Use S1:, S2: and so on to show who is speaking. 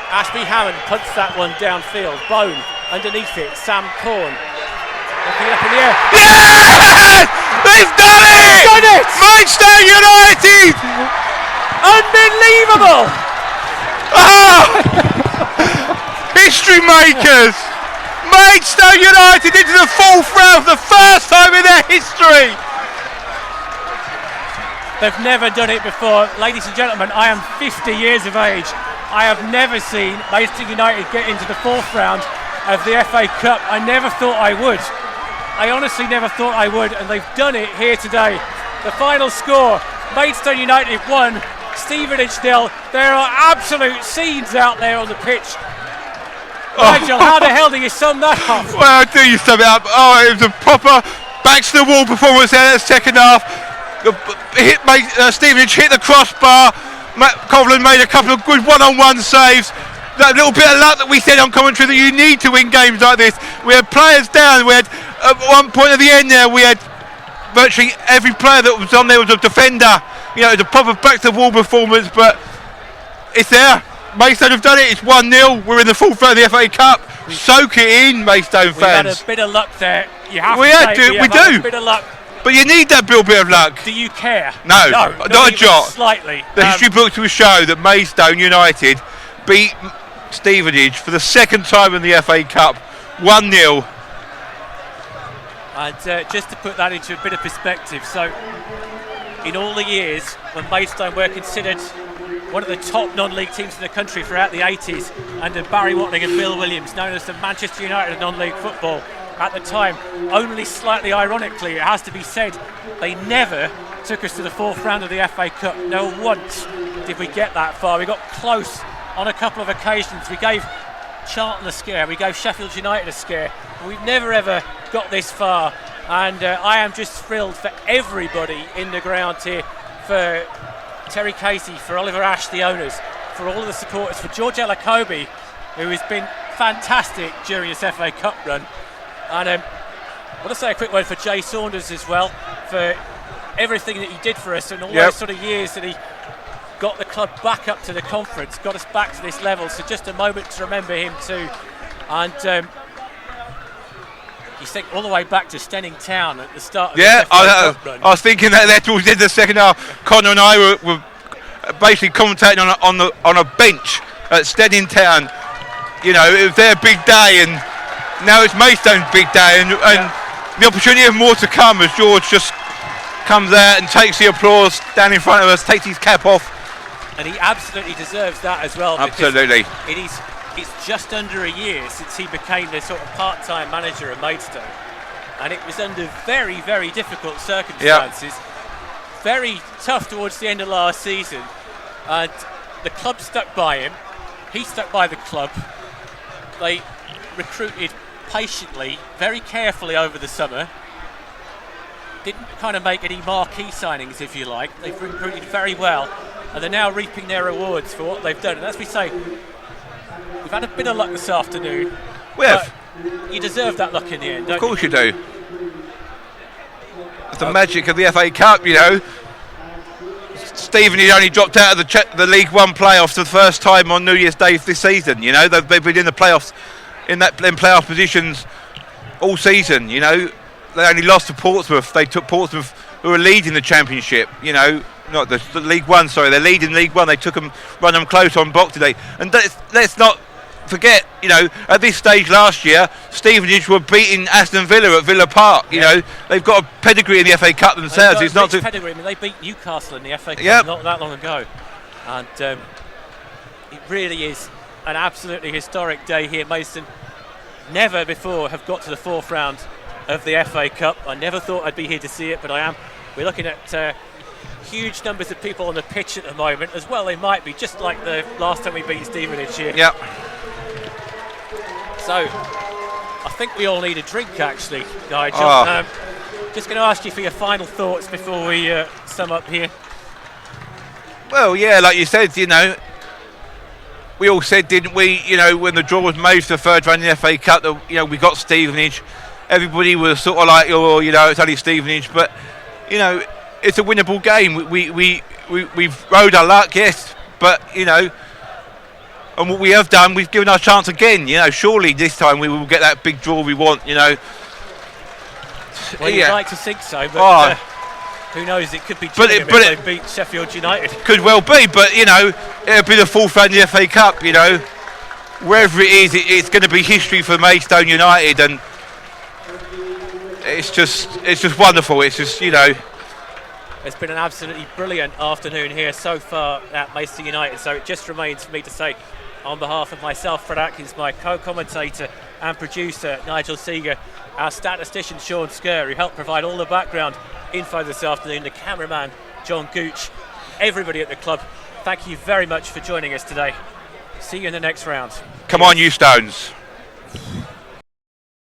S1: Ashby Hammond punts that one downfield. Bone underneath it. Sam Corn looking up in the air.
S2: Yes! They've done it!
S1: Done it!
S2: Maidstone United!
S1: Unbelievable!
S2: Oh! History makers! Maidstone United into the 4th round for the first time in their history!
S1: They've never done it before. Ladies and gentlemen, I am 50 years of age. I have never seen Maidstone United get into the 4th round of the FA Cup. I never thought I would. I honestly never thought I would, and they've done it here today. The final score, Maidstone United 1, Stevenage 0. There are absolute scenes out there on the pitch. Nigel, how the hell do you sum that up?
S2: Well, do you sum it up? Oh, it was a proper backs to the wall performance there in the second half. Stevenage hit the crossbar. Matt Coughlin made a couple of good one-on-one saves. That little bit of luck that we said on commentary that you need to win games like this. We had players down. We had at one point at the end there, we had virtually every player that was on there was a defender. You know, it was a proper back-to-the-wall performance, but it's there. Maidstone have done it. It's 1-0. We're in the 4th round of the FA Cup. Soak it in, Maidstone fans.
S1: We had a bit of luck there. You have
S2: we
S1: to
S2: had
S1: say
S2: to.
S1: we
S2: We
S1: have
S2: do.
S1: a bit of luck.
S2: But you need that little bit of luck.
S1: Do you care?
S2: No, not a
S1: even
S2: jot.
S1: Slightly.
S2: The history books will show that Maidstone United beat Stevenage for the 2nd time in the FA Cup, 1-0.
S1: And just to put that into a bit of perspective, so in all the years when Maidstone were considered one of the top non-league teams in the country throughout the 80s under Barry Watling and Bill Williams, known as the Manchester United of non-league football at the time, only slightly ironically, it has to be said, they never took us to the 4th round of the FA Cup. No once did we get that far. We got close on a couple of occasions. We gave Charlton a scare, we gave Sheffield United a scare, but we've never ever got this far. And I am just thrilled for everybody in the ground here, for Terry Casey, for Oliver Ash, the owners, for all of the supporters, for George Elakobi, who has been fantastic during this FA Cup run. And I want to say a quick word for Jay Saunders as well, for everything that he did for us and all those sort of years that he got the club back up to the conference, got us back to this level. So just a moment to remember him too. And you think all the way back to Stenning Town at the start of the FA Cup run.
S2: I was thinking that there towards the end of the second half, Connor and I were basically commentating on a bench at Stenning Town. You know, it was their big day, and now it's Maidstone's big day, and the opportunity of more to come as George just comes out and takes the applause down in front of us, takes his cap off.
S1: And he absolutely deserves that as well.
S2: Absolutely.
S1: It's just under a year since he became the sort of part-time manager of Maidstone, and it was under very, very difficult circumstances. Very tough towards the end of last season, and the club stuck by him. He stuck by the club. They recruited patiently, very carefully over the summer. Didn't kind of make any marquee signings, if you like. They've recruited very well, and they're now reaping their rewards for what they've done. And as we say, we've had a bit of luck this afternoon.
S2: We have.
S1: You deserve that luck in the end, don't you?
S2: Of course you do. It's the magic of the FA Cup, you know. Stevenage only dropped out of the League One playoffs for the first time on New Year's Day this season. You know, they've been in the playoffs, in playoff positions all season. You know, they only lost to Portsmouth. They took Portsmouth, who were leading the Championship. You know, not the League One. Sorry, they're leading League One. They took them, run them close on Boxing Day. And let's not forget, you know, at this stage last year, Stevenage were beating Aston Villa at Villa Park. You know, they've got a pedigree in the FA Cup themselves. It's not
S1: pedigree. I mean, they beat Newcastle in the FA Cup not that long ago, and it really is an absolutely historic day here. Maidstone never before have got to the 4th round of the FA Cup. I never thought I'd be here to see it, but I am. We're looking at huge numbers of people on the pitch at the moment as well. They might be just like the last time we beat Stevenage here.
S2: Yep.
S1: So, I think we all need a drink, actually, Nigel. Just going to ask you for your final thoughts before we sum up here.
S2: Well, yeah, like you said, you know, we all said, didn't we, you know, when the draw was made for the 3rd round in the FA Cup, that, you know, we got Stevenage. Everybody was sort of like, oh, you know, it's only Stevenage, but, you know, it's a winnable game. We've rode our luck, yes, but, you know, And what we have done, we've given our chance again. You know, surely this time we will get that big draw we want. You know.
S1: Well, you'd like to think so, but who knows? It could be Gillingham if they beat Sheffield United.
S2: Could well be, but you know, it'll be the fourth round of the FA Cup. You know, wherever it is, it's going to be history for Maidstone United, and it's just wonderful. It's just, you know.
S1: It's been an absolutely brilliant afternoon here so far at Maidstone United, so it just remains for me to say, on behalf of myself, Fred Atkins, my co-commentator and producer, Nigel Seeger, our statistician, Sean Skerr, who helped provide all the background info this afternoon, the cameraman, John Gooch, everybody at the club, thank you very much for joining us today. See you in the next round.
S2: Come on, you Stones.